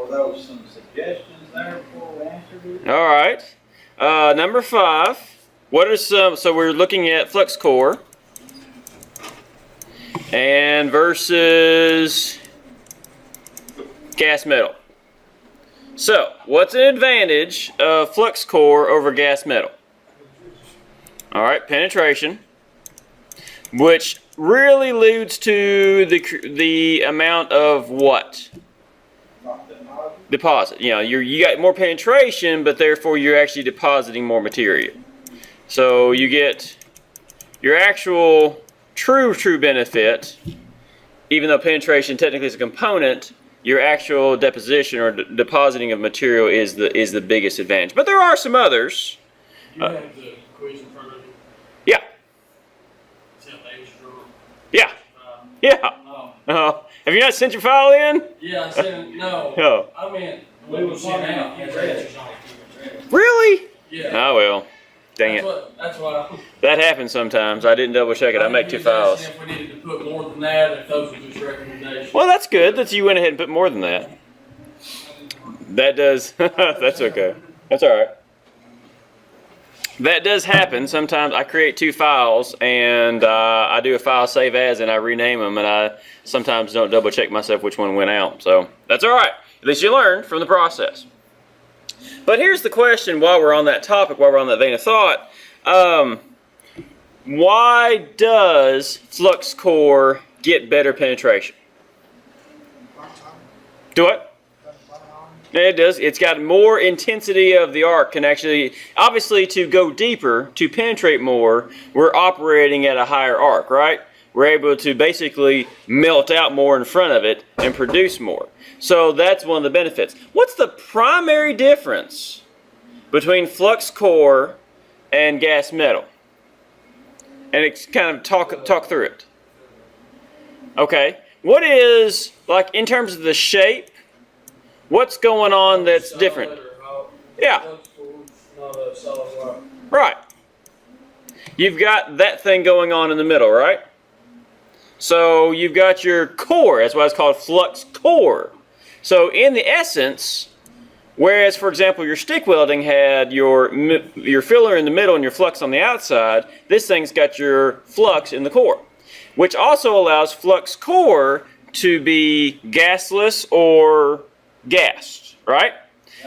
Were those some suggestions there before we answered it? All right. Number 5. What are some? So we're looking at flux core and versus gas metal. So, what's an advantage of flux core over gas metal? All right, penetration, which really leads to the amount of what? Deposit. You know, you got more penetration, but therefore you're actually depositing more material. So you get your actual true benefit, even though penetration technically is a component. Your actual deposition or depositing of material is the biggest advantage. But there are some others. You have the equation in front of you. Yeah. Yeah. Yeah. Have you not sent your file in? Yeah, I sent no. Oh. I mean, we were sent out. Really? Yeah. Oh well. Dang it. That's why. That happens sometimes. I didn't double check it. I make 2 files. If we needed to put more than that, if those were just recommendations. Well, that's good that you went ahead and put more than that. That does. That's okay. That's all right. That does happen. Sometimes I create 2 files and I do a file save as and I rename them, and I sometimes don't double check myself which one went out. So that's all right. At least you learn from the process. But here's the question while we're on that topic, while we're on that vein of thought. Why does flux core get better penetration? Do it? It does. It's got more intensity of the arc. Can actually, obviously, to go deeper, to penetrate more, we're operating at a higher arc, right? We're able to basically melt out more in front of it and produce more. So that's one of the benefits. What's the primary difference between flux core and gas metal? And it's kind of talk through it. Okay. What is, like, in terms of the shape, what's going on that's different? Yeah. Right. You've got that thing going on in the middle, right? So you've got your core. That's why it's called flux core. So in the essence, whereas, for example, your stick welding had your filler in the middle and your flux on the outside, this thing's got your flux in the core, which also allows flux core to be gasless or gassed, right?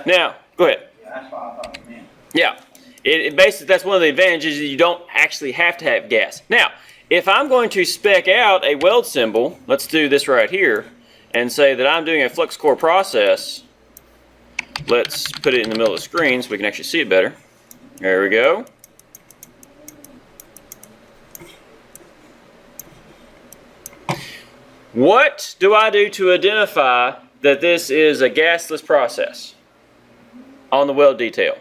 Now, go ahead. Yeah, that's what I thought it meant. Yeah. It basically, that's one of the advantages, is you don't actually have to have gas. Now, if I'm going to spec out a weld symbol, let's do this right here, and say that I'm doing a flux core process. Let's put it in the middle of the screen so we can actually see it better. There we go. What do I do to identify that this is a gasless process on the weld detail?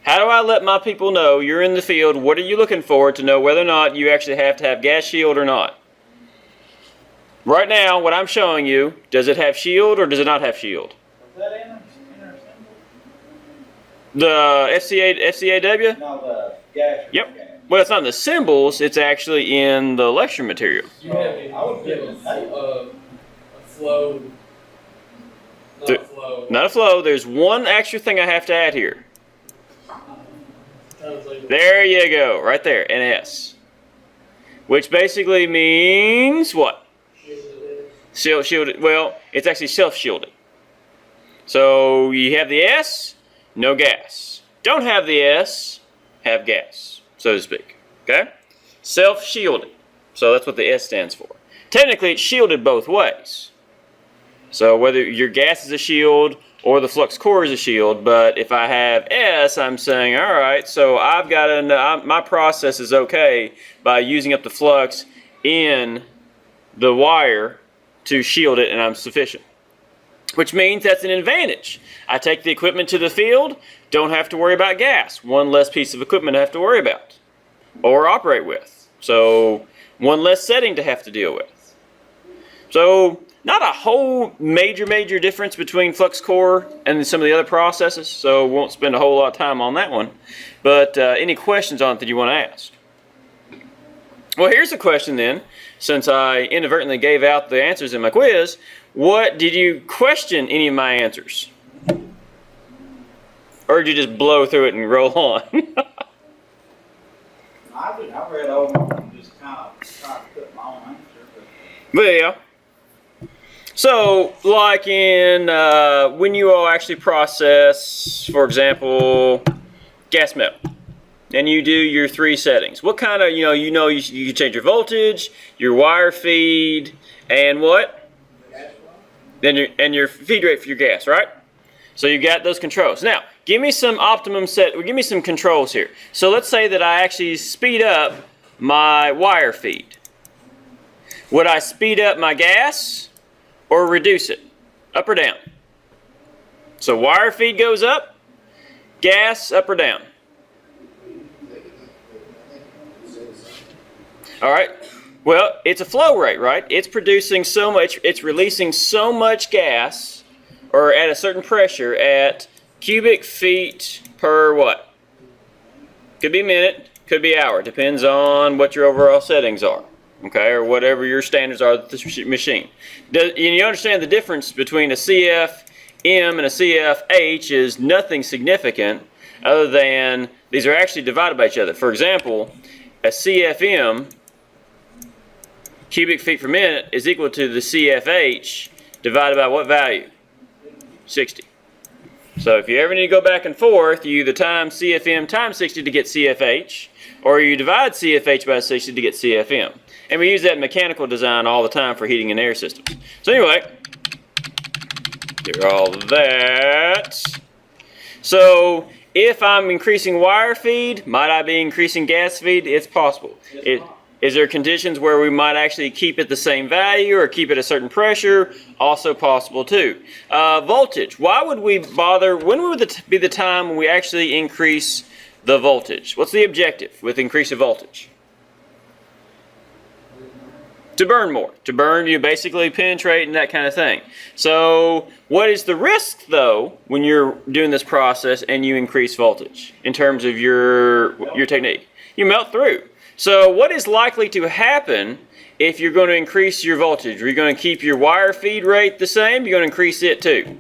How do I let my people know you're in the field? What are you looking for to know whether or not you actually have to have gas shield or not? Right now, what I'm showing you, does it have shield or does it not have shield? Was that in our symbol? The FCAW? No, the gas. Yep. Okay. Well, it's not in the symbols, it's actually in the lecture material. You have a flow. Not a flow. There's one extra thing I have to add here. There you go, right there, an S. Which basically means what? Shielded. Well, it's actually self-shielded. So you have the S, no gas. Don't have the S, have gas, so to speak. Okay? Self-shielded. So that's what the S stands for. Technically, it's shielded both ways. So whether your gas is a shield or the flux core is a shield, but if I have S, I'm saying, all right, so I've got my process is okay by using up the flux in the wire to shield it, and I'm sufficient. Which means that's an advantage. I take the equipment to the field, don't have to worry about gas. One less piece of equipment to have to worry about or operate with. So one less setting to have to deal with. So not a whole major difference between flux core and some of the other processes, so won't spend a whole lot of time on that one. But any questions on it that you want to ask? Well, here's a question then. since I inadvertently gave out the answers in my quiz, what did you question any of my answers? Or did you just blow through it and roll on? I read over and just kind of tried to put my own answer, But yeah. So, like in when you all actually process, for example, gas metal, and you do your 3 settings, what kind of, you can change your voltage, your wire feed, and what? Then your feed rate for your gas, right? So you got those controls. Now, give me some give me some controls here. So let's say that I actually speed up my wire feed. Would I speed up my gas or reduce it? Up or down? So wire feed goes up, gas up or down? All right. Well, it's a flow rate, right? It's producing so much, it's releasing so much gas, or at a certain pressure, at cubic feet per what? Could be minute, could be hour. Depends on what your overall settings are, okay, or whatever your standards are with this machine. You understand the difference between a CFM and a CFH is nothing significant other than these are actually divided by each other. For example, a CFM, cubic feet per minute, is equal to the CFH divided by what value? 60. So if you ever need to go back and forth, you either times CFM times 60 to get CFH, or you divide CFH by 60 to get CFM. And we use that in mechanical design all the time for heating and air systems. So anyway, do all of that. So if I'm increasing wire feed, might I be increasing gas feed? It's possible. Is there conditions where we might actually keep it the same value or keep it a certain pressure? Also possible too. Voltage. Why would we bother? When would it be the time when we actually increase the voltage? What's the objective with increasing voltage? To burn more. To burn, you basically penetrate and that kind of thing. So what is the risk though when you're doing this process and you increase voltage in terms of your technique? You melt through. So what is likely to happen if you're going to increase your voltage? Are you going to keep your wire feed rate the same? You're going to increase it too.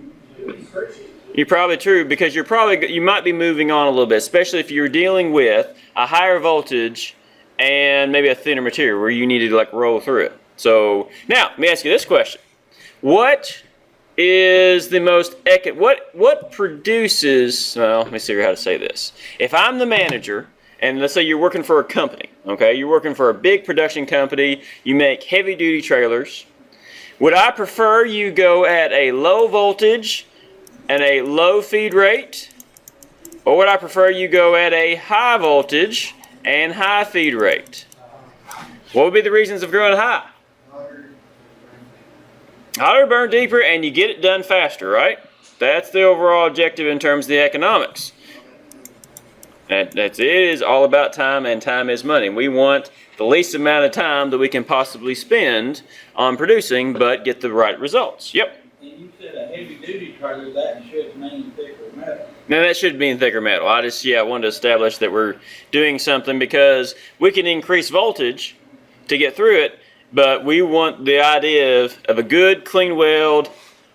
You're probably true because you might be moving on a little bit, especially if you're dealing with a higher voltage and maybe a thinner material where you need to like roll through it. So now let me ask you this question: what is the most what produces? Well, let me see how to say this. If I'm the manager, and let's say you're working for a company, okay? You're working for a big production company. You make heavy-duty trailers. Would I prefer you go at a low voltage and a low feed rate? Or would I prefer you go at a high voltage and high feed rate? What would be the reasons of going high? Hotter, burn deeper, and you get it done faster, right? That's the overall objective in terms of the economics. It is all about time, and time is money. We want the least amount of time that we can possibly spend on producing, but get the right results. Yep. And you said a heavy-duty trailer, that should mean thicker metal. Now that should mean thicker metal. I wanted to establish that we're doing something because we can increase voltage to get through it, but we want the idea of a good, clean weld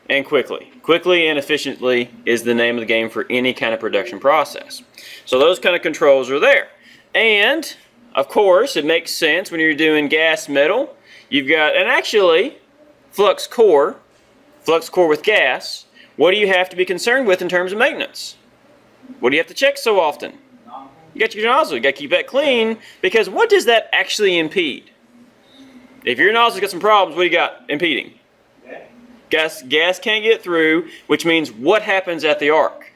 and quickly. Quickly and efficiently is the name of the game for any kind of production process. So those kind of controls are there. And, of course, it makes sense when you're doing gas metal. You've got, and actually, flux core with gas, what do you have to be concerned with in terms of maintenance? What do you have to check so often? You got your nozzle. You got to keep that clean, because what does that actually impede? If your nozzle's got some problems, what do you got impeding? Gas can't get through, which means what happens at the arc?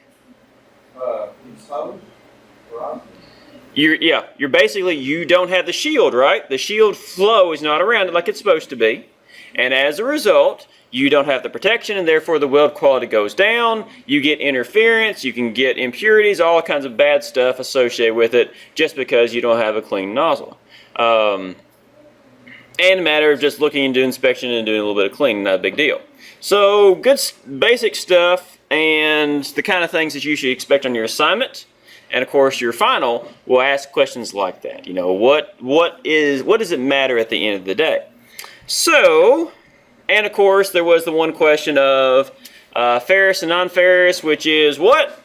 You're basically, you don't have the shield, right? The shield flow is not around it like it's supposed to be. And as a result, you don't have the protection, and therefore the weld quality goes down. You get interference, you can get impurities, all kinds of bad stuff associated with it just because you don't have a clean nozzle. And a matter of just looking into inspection and doing a little bit of cleaning, not a big deal. So good basic stuff and the kind of things that you should expect on your assignment. And of course your final will ask questions like that. You know, what does it matter at the end of the day? So, and of course, there was the one question of ferrous and non-ferrous, which is what?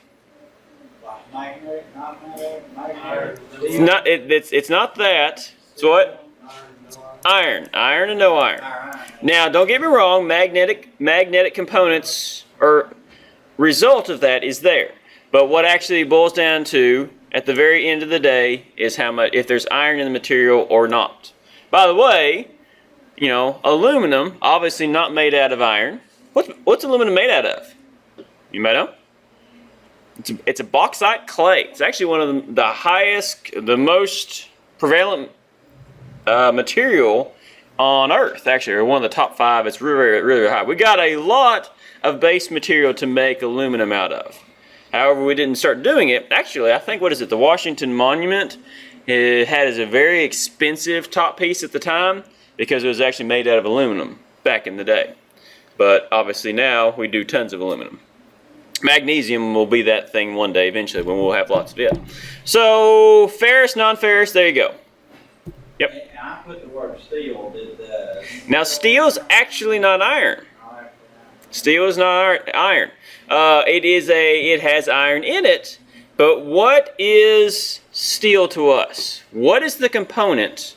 Like magnet, not magnet, magnet. It's not. It's not that. It's what? Iron. Iron and no iron. Now, don't get me wrong. Magnetic components or result of that is there, but what actually boils down to at the very end of the day is how much, if there's iron in the material or not. By the way, you know, aluminum obviously not made out of iron. What's aluminum made out of? You might know. It's a bauxite clay. It's actually one of the highest, the most prevalent material on Earth. Actually, or one of the top 5. It's really, really high. We got a lot of base material to make aluminum out of. However, we didn't start doing it. Actually, I think, what is it? The Washington Monument, it had as a very expensive top piece at the time because it was actually made out of aluminum back in the day. But obviously now we do tons of aluminum. Magnesium will be that thing one day eventually when we'll have lots of it. So ferrous, non-ferrous, there you go. Yep. And I put the word steel. Now steel's actually not iron. Steel is not iron. It has iron in it, but what is steel to us? What is the component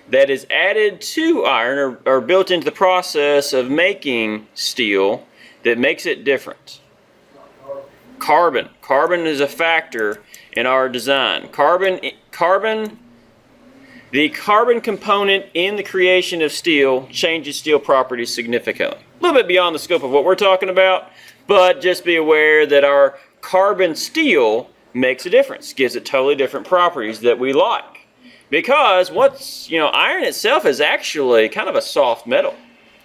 that is added to iron or built into the process of making steel that makes it different? Carbon. Carbon is a factor in our design. The carbon component in the creation of steel changes steel properties significantly. A little bit beyond the scope of what we're talking about, but just be aware that our carbon steel makes a difference, gives it totally different properties that we like. Because iron itself is actually kind of a soft metal.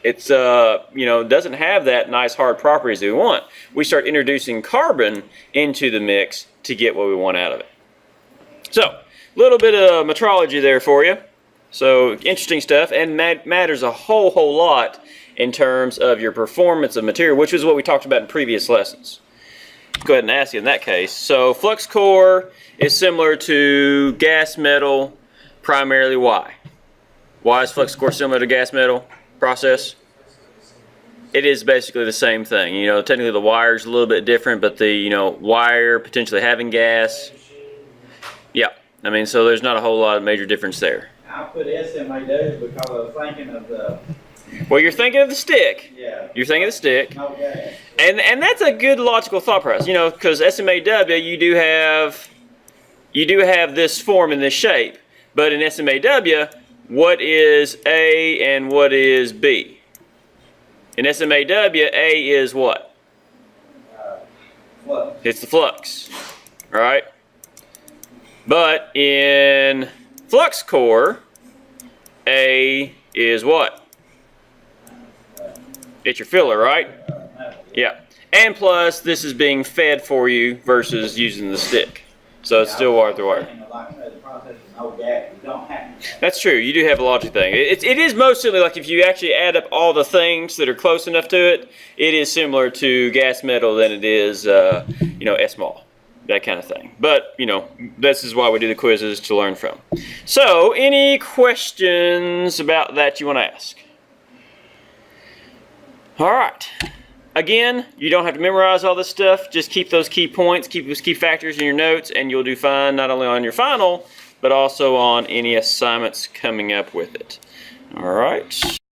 It's doesn't have that nice hard properties that we want. We start introducing carbon into the mix to get what we want out of it. So, a little bit of metrology there for you. So, interesting stuff, and matters a whole lot in terms of your performance of material, which is what we talked about in previous lessons. Go ahead and ask you in that case. So, flux core is similar to gas metal. Primarily why? Why is flux core similar to gas metal process? It is basically the same thing. Technically the wire is a little bit different, but the wire potentially having gas. Yeah, so there's not a whole lot of major difference there. I put SMAW because I was thinking of the. Well, you're thinking of the stick. Yeah. You're thinking of the stick. No gas. And that's a good logical thought process. Because SMAW you do have this form in this shape. But in SMAW, what is A and what is B? In SMAW, A is what? Flux. It's the flux, right? But in flux core, A is what? It's your filler, right? Yeah. And plus, this is being fed for you versus using the stick. So it's still wire through wire. Like I said, the process is no gas. You don't have to. That's true. You do have a logic thing. It is most similar, like if you actually add up all the things that are close enough to it, it is similar to gas metal than it is, SMAW, that kind of thing. But, this is why we do the quizzes, to learn from. So, any questions about that you want to ask? All right. Again, you don't have to memorize all this stuff. Just keep those key points, keep those key factors in your notes, and you'll do fine not only on your final, but also on any assignments coming up with it. All right.